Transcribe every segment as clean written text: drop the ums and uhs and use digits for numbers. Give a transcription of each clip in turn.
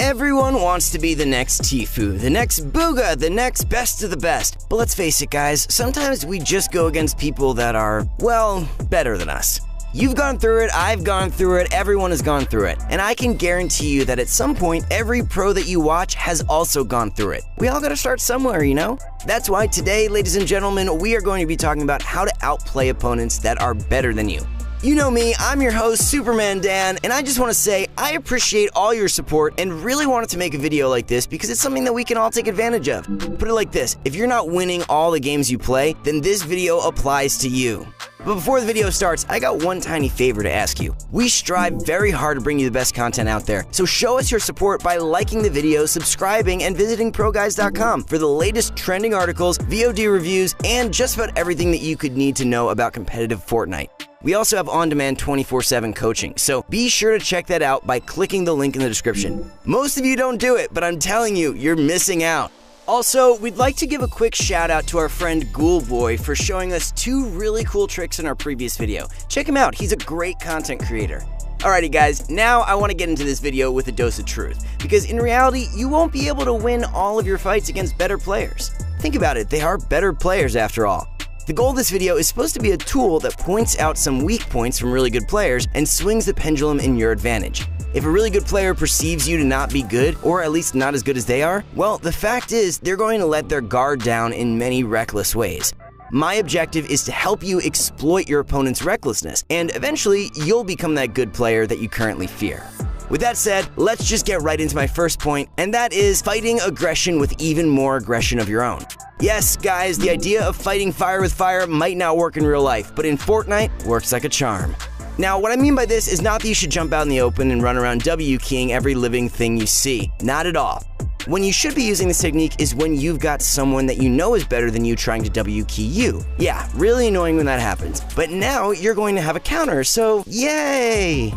Everyone wants to be the next Tfue, the next Booga, the next best of the best. But let's face it, guys, sometimes we just go against people that are, well, better than us. You've gone through it, I've gone through it, everyone has gone through it. And I can guarantee you that at some point, every pro that you watch has also gone through it. We all gotta start somewhere, you know? That's why today, ladies and gentlemen, we are going to be talking about how to outplay opponents that are better than you. You know me, I'm your host, Superman Dan, and I just want to say I appreciate all your support and really wanted to make a video like this because it's something that we can all take advantage of. Put it like this, if you're not winning all the games you play, then this video applies to you. But before the video starts, I got one tiny favor to ask you. We strive very hard to bring you the best content out there, so show us your support by liking the video, subscribing, and visiting ProGuys.com for the latest trending articles, VOD reviews, and just about everything that you could need to know about competitive Fortnite. We also have on-demand 24/7 coaching, so be sure to check that out by clicking the link in the description. Most of you don't do it, but I'm telling you, you're missing out. Also, we'd like to give a quick shout out to our friend Ghoulboy for showing us 2 really cool tricks in our previous video. Check him out, he's a great content creator. Alrighty guys, now I want to get into this video with a dose of truth, because in reality, you won't be able to win all of your fights against better players. Think about it, they are better players after all. The goal of this video is supposed to be a tool that points out some weak points from really good players and swings the pendulum in your advantage. If a really good player perceives you to not be good, or at least not as good as they are, well, the fact is they're going to let their guard down in many reckless ways. My objective is to help you exploit your opponent's recklessness, and eventually you'll become that good player that you currently fear. With that said, let's just get right into my first point, and that is fighting aggression with even more aggression of your own. Yes, guys, the idea of fighting fire with fire might not work in real life, but in Fortnite, works like a charm. Now, what I mean by this is not that you should jump out in the open and run around W-keying every living thing you see. Not at all. When you should be using this technique is when you've got someone that you know is better than you trying to W-key you. Yeah, really annoying when that happens. But now you're going to have a counter, so yay!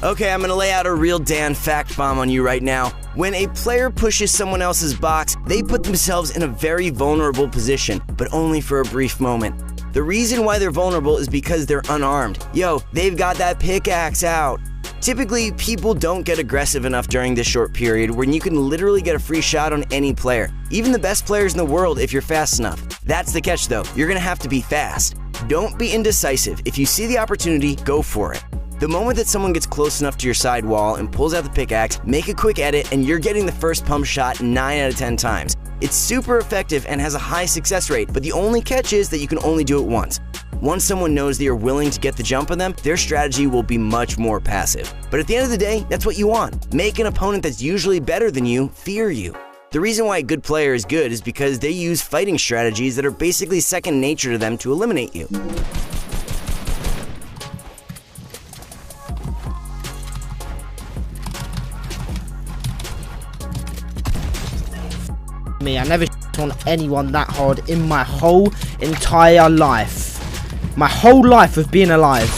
Okay, I'm gonna lay out a real Dan fact bomb on you right now. When a player pushes someone else's box, they put themselves in a very vulnerable position, but only for a brief moment. The reason why they're vulnerable is because they're unarmed. Yo, they've got that pickaxe out. Typically, people don't get aggressive enough during this short period when you can literally get a free shot on any player, even the best players in the world if you're fast enough. That's the catch though, you're gonna have to be fast. Don't be indecisive. If you see the opportunity, go for it. The moment that someone gets close enough to your side wall and pulls out the pickaxe, make a quick edit and you're getting the first pump shot 9 out of 10 times. It's super effective and has a high success rate, but the only catch is that you can only do it once. Once someone knows that you're willing to get the jump on them, their strategy will be much more passive. But at the end of the day, that's what you want. Make an opponent that's usually better than you fear you. The reason why a good player is good is because they use fighting strategies that are basically second nature to them to eliminate you. I never on anyone that hard in my whole entire life. My whole life of being alive.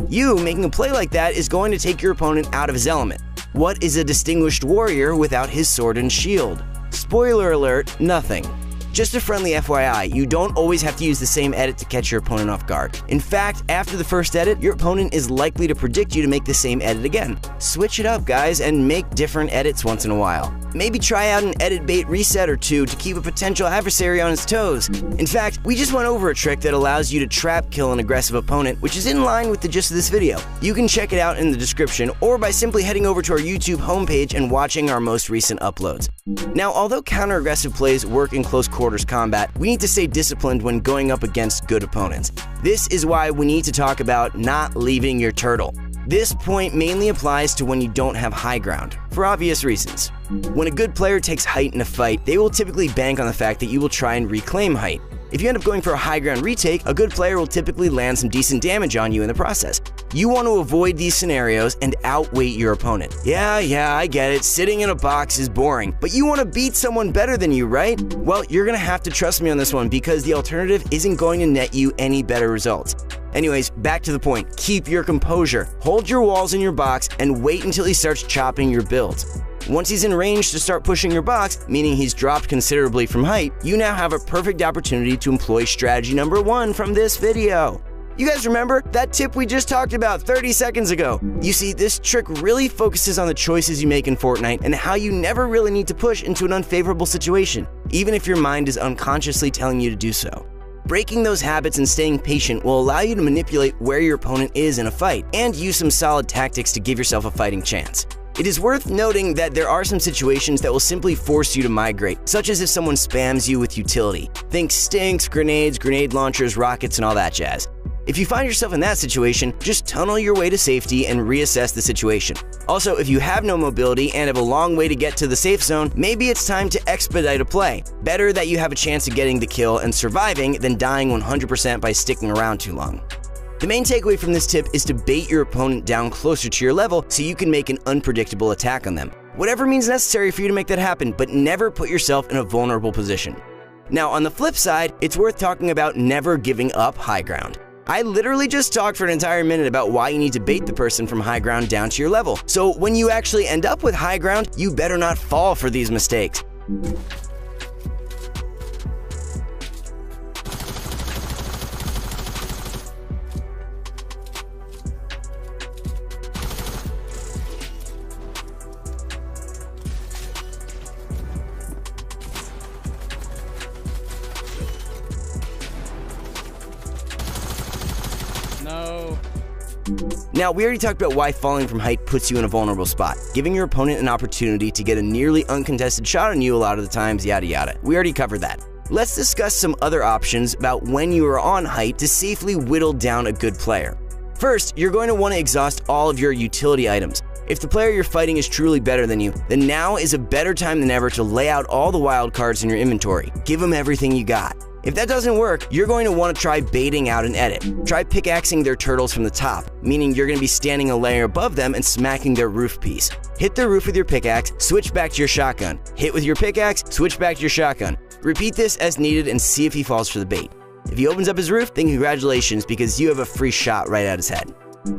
You making a play like that is going to take your opponent out of his element. What is a distinguished warrior without his sword and shield? Spoiler alert, nothing. Just a friendly FYI, you don't always have to use the same edit to catch your opponent off guard. In fact, after the first edit, your opponent is likely to predict you to make the same edit again. Switch it up, guys, and make different edits once in a while. Maybe try out an edit bait reset or two to keep a potential adversary on his toes. In fact, we just went over a trick that allows you to trap kill an aggressive opponent, which is in line with the gist of this video. You can check it out in the description or by simply heading over to our YouTube homepage and watching our most recent uploads. Now, although counter-aggressive plays work in close quarters combat, we need to stay disciplined when going up against good opponents. This is why we need to talk about not leaving your turtle. This point mainly applies to when you don't have high ground, for obvious reasons. When a good player takes height in a fight, they will typically bank on the fact that you will try and reclaim height. If you end up going for a high ground retake, a good player will typically land some decent damage on you in the process. You want to avoid these scenarios and outweight your opponent. Yeah, I get it, sitting in a box is boring, but you want to beat someone better than you, right? Well, you're gonna have to trust me on this one because the alternative isn't going to net you any better results. Anyways, back to the point, keep your composure, hold your walls in your box, and wait until he starts chopping your build. Once he's in range to start pushing your box, meaning he's dropped considerably from height, you now have a perfect opportunity to employ strategy number 1 from this video. You guys remember that tip we just talked about 30 seconds ago? You see, this trick really focuses on the choices you make in Fortnite and how you never really need to push into an unfavorable situation, even if your mind is unconsciously telling you to do so. Breaking those habits and staying patient will allow you to manipulate where your opponent is in a fight and use some solid tactics to give yourself a fighting chance. It is worth noting that there are some situations that will simply force you to migrate, such as if someone spams you with utility. Think stinks, grenades, grenade launchers, rockets, and all that jazz. If you find yourself in that situation, just tunnel your way to safety and reassess the situation. Also, if you have no mobility and have a long way to get to the safe zone, maybe it's time to expedite a play. Better that you have a chance of getting the kill and surviving than dying 100% by sticking around too long. The main takeaway from this tip is to bait your opponent down closer to your level so you can make an unpredictable attack on them. Whatever means necessary for you to make that happen, but never put yourself in a vulnerable position. Now, on the flip side, it's worth talking about never giving up high ground. I literally just talked for an entire minute about why you need to bait the person from high ground down to your level. So when you actually end up with high ground, you better not fall for these mistakes. No. Now, we already talked about why falling from height puts you in a vulnerable spot, giving your opponent an opportunity to get a nearly uncontested shot on you a lot of the times, yada yada. We already covered that. Let's discuss some other options about when you are on height to safely whittle down a good player. First, you're going to want to exhaust all of your utility items. If the player you're fighting is truly better than you, then now is a better time than ever to lay out all the wild cards in your inventory. Give them everything you got. If that doesn't work, you're going to want to try baiting out an edit. Try pickaxing their turtles from the top, meaning you're going to be standing a layer above them and smacking their roof piece. Hit their roof with your pickaxe, switch back to your shotgun. Hit with your pickaxe, switch back to your shotgun. Repeat this as needed and see if he falls for the bait. If he opens up his roof, then congratulations, because you have a free shot right at his head.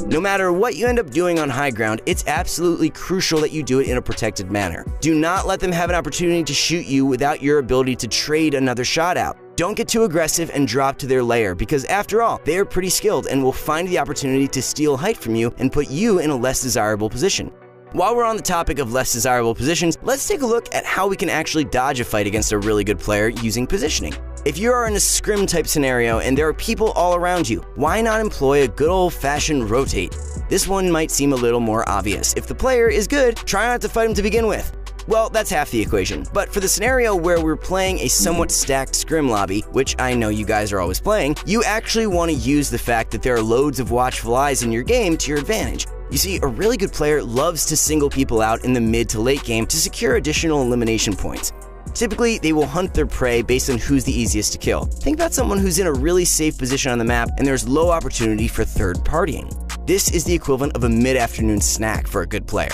No matter what you end up doing on high ground, it's absolutely crucial that you do it in a protected manner. Do not let them have an opportunity to shoot you without your ability to trade another shot out. Don't get too aggressive and drop to their lair, because after all, they are pretty skilled and will find the opportunity to steal height from you and put you in a less desirable position. While we're on the topic of less desirable positions, let's take a look at how we can actually dodge a fight against a really good player using positioning. If you are in a scrim type scenario and there are people all around you, why not employ a good old-fashioned rotate? This one might seem a little more obvious. If the player is good, try not to fight him to begin with. Well, that's half the equation, but for the scenario where we're playing a somewhat stacked scrim lobby, which I know you guys are always playing, you actually want to use the fact that there are loads of watchful eyes in your game to your advantage. You see, a really good player loves to single people out in the mid to late game to secure additional elimination points. Typically, they will hunt their prey based on who's the easiest to kill. Think about someone who's in a really safe position on the map and there's low opportunity for third partying. This is the equivalent of a mid-afternoon snack for a good player.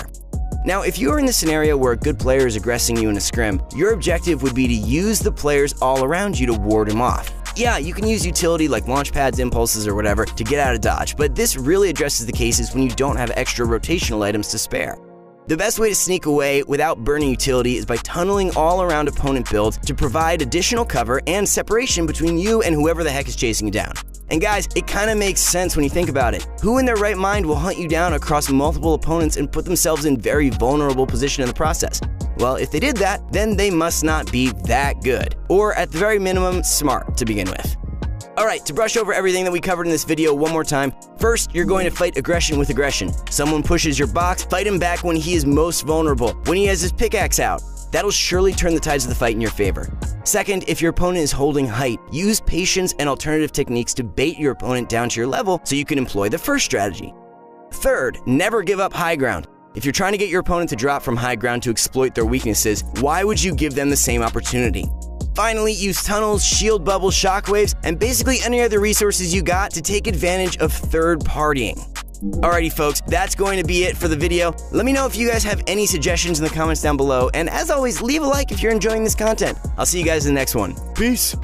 Now, if you are in the scenario where a good player is aggressing you in a scrim, your objective would be to use the players all around you to ward him off. Yeah, you can use utility like launch pads, impulses, or whatever to get out of dodge, but this really addresses the cases when you don't have extra rotational items to spare. The best way to sneak away without burning utility is by tunneling all around opponent builds to provide additional cover and separation between you and whoever the heck is chasing you down. And guys, it kind of makes sense when you think about it. Who in their right mind will hunt you down across multiple opponents and put themselves in very vulnerable position in the process? Well, if they did that, then they must not be that good, or at the very minimum, smart to begin with. Alright, to brush over everything that we covered in this video one more time, first, you're going to fight aggression with aggression. Someone pushes your box, fight him back when he is most vulnerable, when he has his pickaxe out. That'll surely turn the tides of the fight in your favor. Second, if your opponent is holding height, use patience and alternative techniques to bait your opponent down to your level so you can employ the first strategy. Third, never give up high ground. If you're trying to get your opponent to drop from high ground to exploit their weaknesses, why would you give them the same opportunity? Finally, use tunnels, shield bubbles, shockwaves, and basically any other resources you got to take advantage of third partying. Alrighty folks, that's going to be it for the video. Let me know if you guys have any suggestions in the comments down below, and as always, leave a like if you're enjoying this content. I'll see you guys in the next one. Peace!